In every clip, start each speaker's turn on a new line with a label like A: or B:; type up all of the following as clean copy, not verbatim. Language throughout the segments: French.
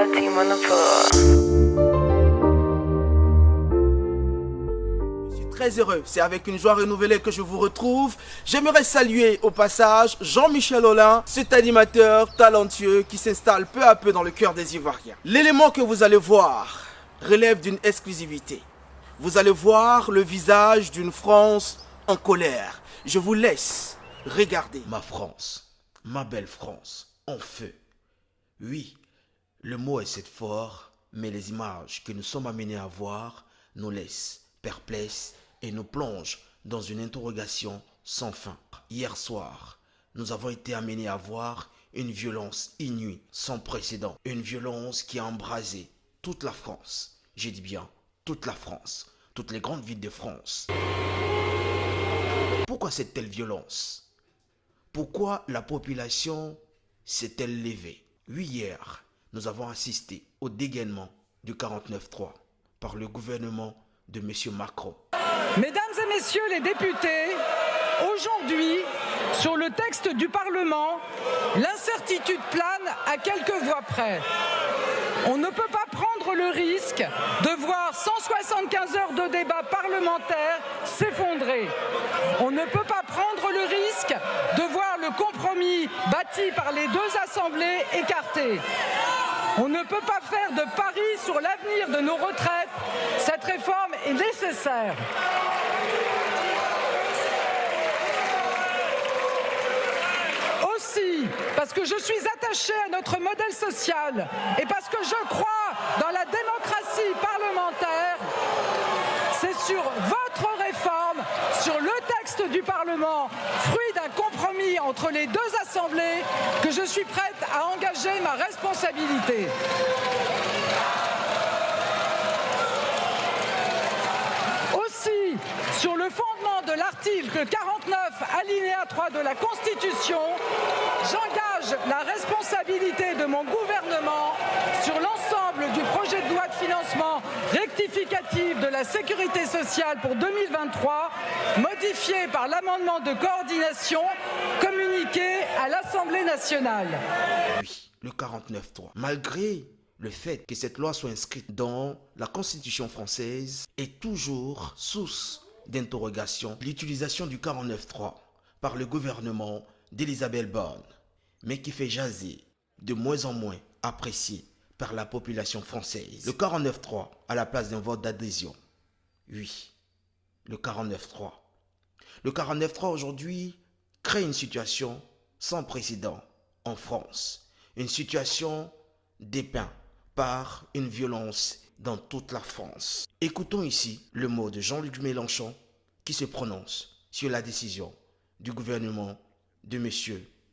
A: Bad team on the floor.
B: Je suis très heureux, c'est avec une joie renouvelée que je vous retrouve. J'aimerais saluer au passage Jean-Michel Olin, cet animateur talentueux qui s'installe peu à peu dans le cœur des Ivoiriens. L'élément que vous allez voir relève d'une exclusivité. Vous allez voir le visage d'une France en colère. Je vous laisse regarder ma France, ma belle France, en feu. Oui, le mot est cette fort, mais les images que nous sommes amenés à voir nous laissent perplexes et nous plongent dans une interrogation sans fin. Hier soir, nous avons été amenés à voir une violence inouïe, sans précédent. Une violence qui a embrasé toute la France. J'ai dit bien, toute la France. Toutes les grandes villes de France. Pourquoi cette telle violence? Pourquoi la population s'est-elle levée? Oui, hier, nous avons assisté au dégainement du 49-3 par le gouvernement de M. Macron.
C: Mesdames et messieurs les députés, aujourd'hui, sur le texte du Parlement, l'incertitude plane à quelques voix près. On ne peut pas prendre le risque de voir 175 heures de débat parlementaire s'effondrer. On ne peut pas prendre le risque de voir le compromis bâti par les deux assemblées écarté. On ne peut pas faire de pari sur l'avenir de nos retraites. Cette réforme est nécessaire. Aussi, parce que je suis attachée à notre modèle social et parce que je crois dans la démocratie parlementaire, c'est sur votre réforme, sur le texte du Parlement, fruit d'un compromis entre les deux assemblées, que je suis prête à engager ma responsabilité. Aussi, sur le fondement de l'article 49, alinéa 3 de la Constitution, j'engage la responsabilité de mon gouvernement sur l'ensemble du projet de loi de financement rectificatif de la sécurité sociale pour 2023, modifié par l'amendement de coordination communiqué à l'Assemblée nationale.
B: Oui, le 49-3. Malgré le fait que cette loi soit inscrite dans la Constitution française, est toujours source d'interrogation l'utilisation du 49-3 par le gouvernement d'Elisabeth Borne, mais qui fait jaser de moins en moins apprécié par la population française. Le 49-3 à la place d'un vote d'adhésion. Oui, le 49-3. Le 49-3 aujourd'hui crée une situation sans précédent en France. Une situation dépeinte par une violence dans toute la France. Écoutons ici le mot de Jean-Luc Mélenchon qui se prononce sur la décision du gouvernement de M.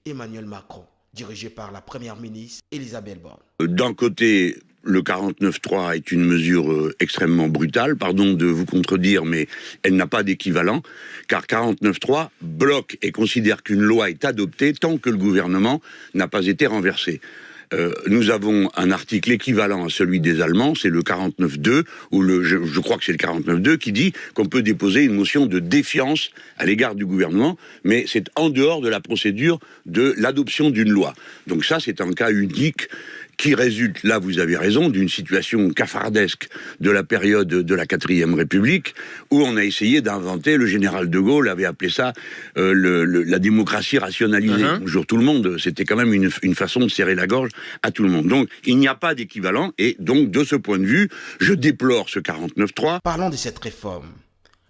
B: Emmanuel Macron, dirigé par la première ministre Elisabeth Borne.
D: D'un côté, le 49.3 est une mesure extrêmement brutale, pardon de vous contredire, mais elle n'a pas d'équivalent, car 49.3 bloque et considère qu'une loi est adoptée tant que le gouvernement n'a pas été renversé. Nous avons un article équivalent à celui des Allemands, c'est le 49.2, ou je crois que c'est le 49.2, qui dit qu'on peut déposer une motion de défiance à l'égard du gouvernement, mais c'est en dehors de la procédure de l'adoption d'une loi. Donc ça, c'est un cas unique qui résulte, là vous avez raison, d'une situation cafardesque de la période de la 4e République, où on a essayé d'inventer, le général de Gaulle avait appelé ça la démocratie rationalisée. Bonjour tout le monde, c'était quand même une façon de serrer la gorge à tout le monde. Donc il n'y a pas d'équivalent, et donc de ce point de vue, je déplore ce 49.3.
B: Parlons de cette réforme.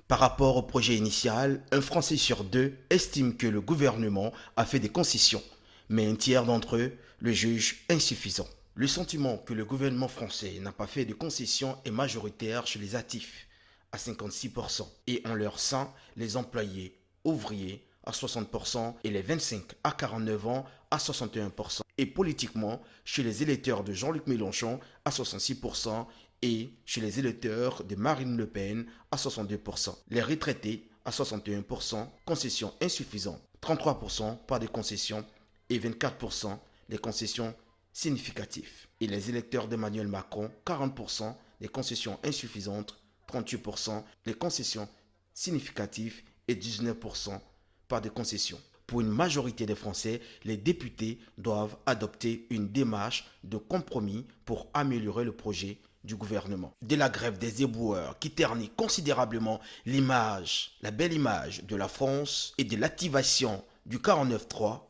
B: Par rapport au projet initial, un Français sur deux estime que le gouvernement a fait des concessions, mais un tiers d'entre eux le juge insuffisant. Le sentiment que le gouvernement français n'a pas fait de concessions est majoritaire chez les actifs, à 56%, et en leur sein, les employés ouvriers à 60% et les 25 à 49 ans à 61%. Et politiquement, chez les électeurs de Jean-Luc Mélenchon à 66% et chez les électeurs de Marine Le Pen à 62%. Les retraités à 61%, concessions insuffisantes, 33% pas de concessions et 24% les concessions significatives. Et les électeurs d'Emmanuel Macron, 40% des concessions insuffisantes, 38% les concessions significatives et 19% pas de concessions. Pour une majorité des Français, les députés doivent adopter une démarche de compromis pour améliorer le projet du gouvernement. De la grève des éboueurs qui ternit considérablement l'image, la belle image de la France et de l'activation du 49.3,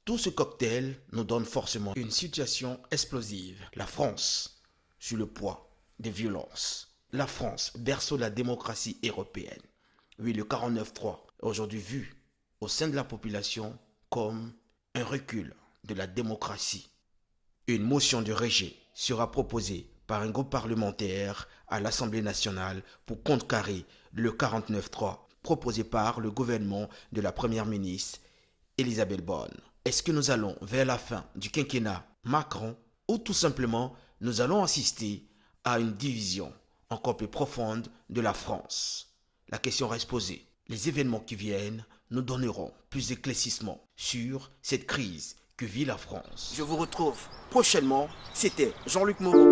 B: tout ce cocktail nous donne forcément une situation explosive. La France, sur le poids des violences. La France, berceau de la démocratie européenne. Oui, le 49.3 est aujourd'hui vu au sein de la population comme un recul de la démocratie. Une motion de rejet sera proposée par un groupe parlementaire à l'Assemblée nationale pour contrecarrer le 49.3 proposé par le gouvernement de la première ministre Elisabeth Borne. Est-ce que nous allons vers la fin du quinquennat Macron ou tout simplement nous allons assister à une division encore plus profonde de la France? La question reste posée. Les événements qui viennent nous donneront plus d'éclaircissements sur cette crise que vit la France. Je vous retrouve prochainement. C'était Jean-Luc Moreau.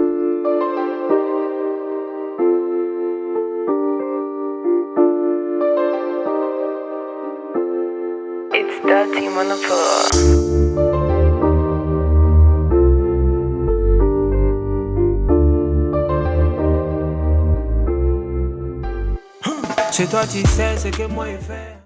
A: It's that team on the floor.
E: Chez toi tu sais ce que moi j'ai fait.